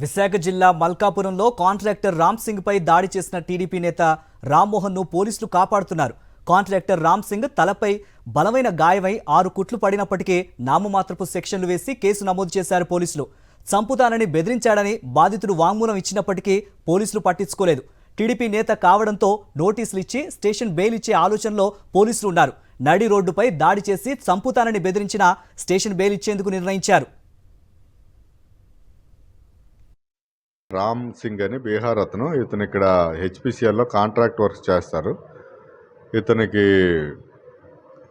విశాఖ జిల్లా మల్కాపురంలో కాంట్రాక్టర్ రామ్ సింగ్ పై దాడి చేసిన టీడీపీ నేత రామ్మోహన్ ను పోలీసులు కాపాడుతున్నారు. కాంట్రాక్టర్ రామ్ సింగ్ తలపై బలమైన గాయమై 6 కుట్లు పడినప్పటికీ నామమాత్రపు సెక్షన్లు వేసి కేసు నమోదు చేశారు పోలీసులు. చంపుతానని బెదిరించాడని బాధితుడు వాంగ్మూలం ఇచ్చినప్పటికీ పోలీసులు పట్టించుకోలేదు. టీడీపీ నేత కావడంతో నోటీసులు ఇచ్చి స్టేషన్ బెయిల్ ఇచ్చే ఆలోచనలో పోలీసులు ఉన్నారు. నడి రోడ్డుపై దాడి చేసి చంపుతానని బెదిరించిన స్టేషన్ బెయిల్ ఇచ్చేందుకు నిర్ణయించారు. రామ్ సింగ్ అని బీహార్ అతను. ఇతను ఇక్కడ హెచ్పిసిఎల్లో కాంట్రాక్ట్ వర్క్ చేస్తారు.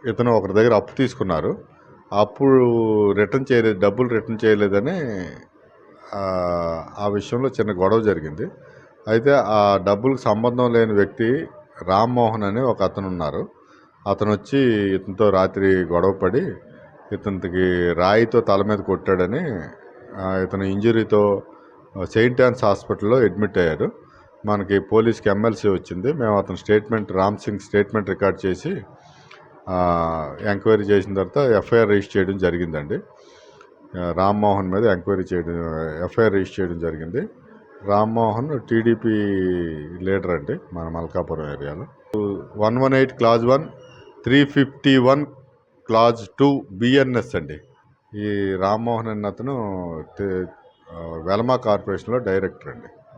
ఇతను ఒకరి దగ్గర అప్పు తీసుకున్నారు. అప్పుడు డబ్బులు రిటర్న్ చేయలేదని ఆ విషయంలో చిన్న గొడవ జరిగింది. అయితే ఆ డబ్బులకు సంబంధం లేని వ్యక్తి రామ్మోహన్ అని ఒక అతను ఉన్నారు. అతను వచ్చి ఇతనితో రాత్రి గొడవపడి ఇతనికి రాయితో తల మీద కొట్టాడని ఇతను ఇంజరీతో సెయింట్ ఆన్స్ హాస్పిటల్లో అడ్మిట్ అయ్యారు. మనకి పోలీస్కి ఎమ్మెల్సీ వచ్చింది. మేము అతను రామ్ సింగ్ స్టేట్మెంట్ రికార్డ్ చేసి ఎంక్వైరీ చేసిన తర్వాత ఎఫ్ఐఆర్ రిజిస్టర్ చేయడం జరిగిందండి. రామ్మోహన్ మీద ఎఫ్ఐఆర్ రిజిస్టర్ చేయడం జరిగింది. రామ్మోహన్ టీడీపీ లీడర్ అండి మన మల్కాపురం ఏరియాలో. 118 క్లాజ్ 1, 351 క్లాజ్ 2 బిఎన్ఎస్ అండి. ఈ రామ్మోహన్ అన్న అతను వెలమా కార్పొరేషన్లో డైరెక్టర్ అండి.